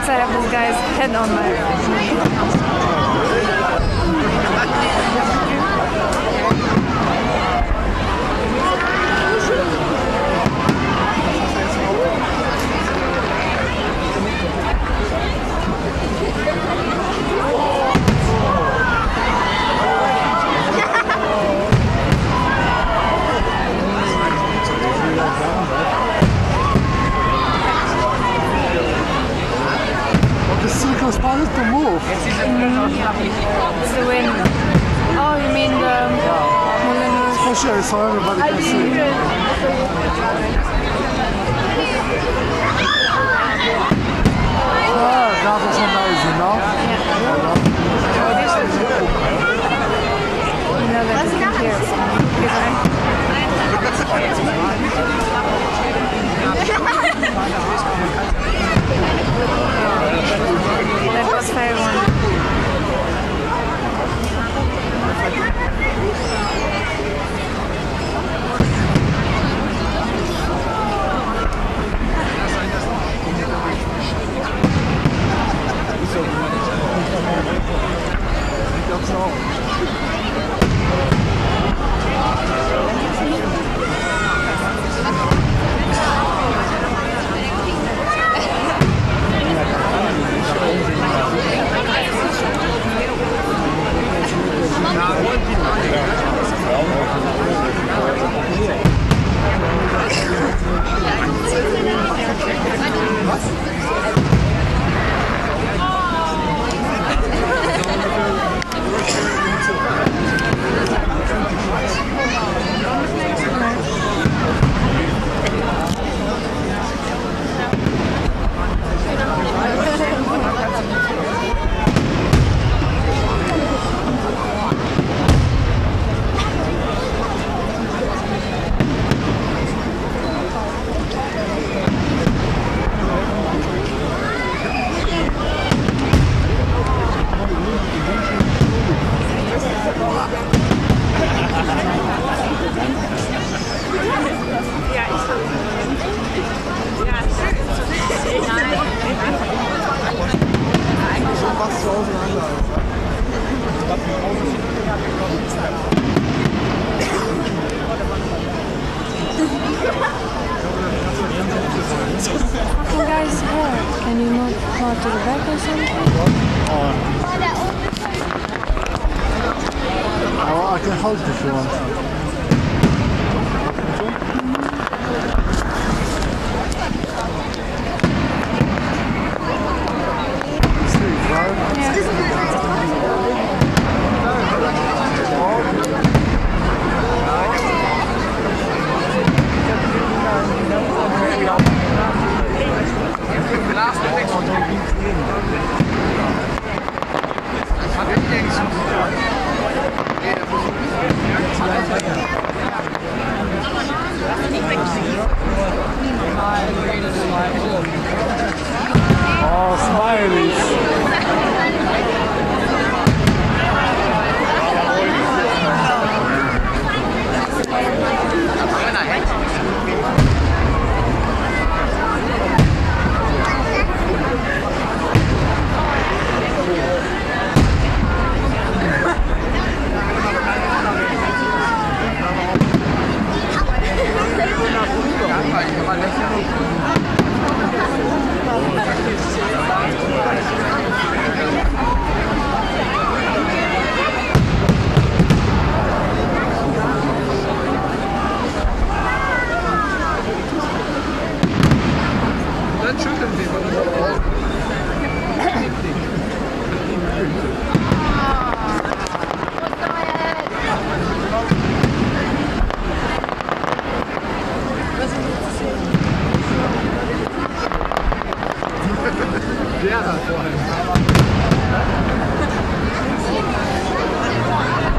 outside of this guy's head on there. The circle started to move. It's the wind. Oh, you mean the... Especially so everybody can see. Ah, that was amazing, no? You know that you can hear that was fair one. Guys, can you move more to the back or something? I can hold it if you want. Steve, right? Oh, smileys.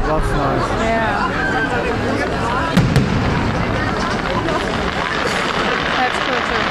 That's nice. Yeah. That's cool too.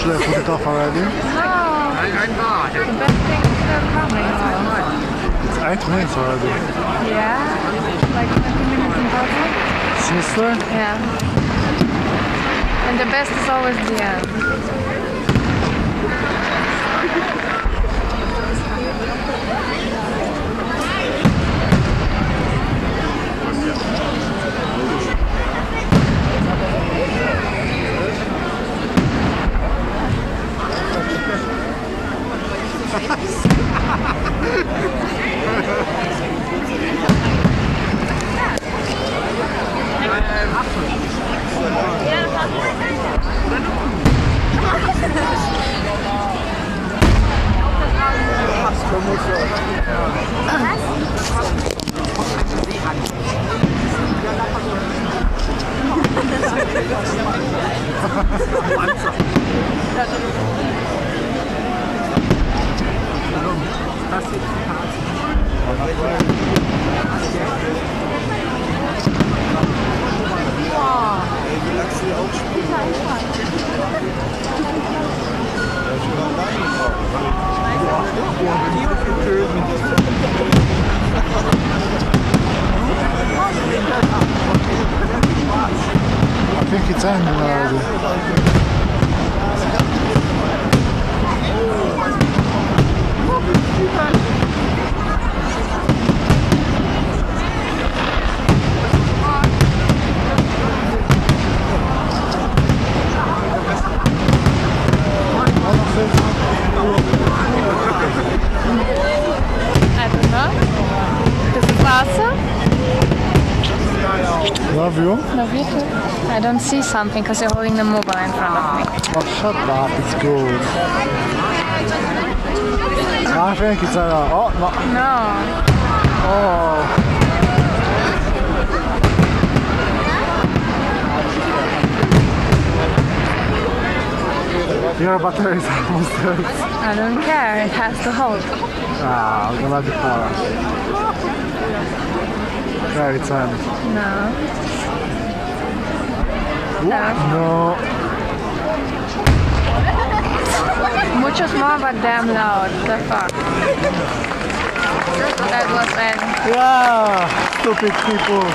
Should I put it off already? No. The best thing is still coming. It's 8 minutes already. Yeah. Like 20 minutes in total. Seriously? Yeah. And the best is always the end. I think it's ending already. I don't know. Does it faster? Love you. Love you too. I don't see something because you're holding the mobile in front of me. Oh, shut up, it's good. I think it's oh, no. No. Oh. Your battery is almost dead. I don't care. It has to hold. Ah, I'm gonna be far. Okay, it's on. No. No. Muchos more, but damn loud. The fuck. That was end. Yeah, stupid people.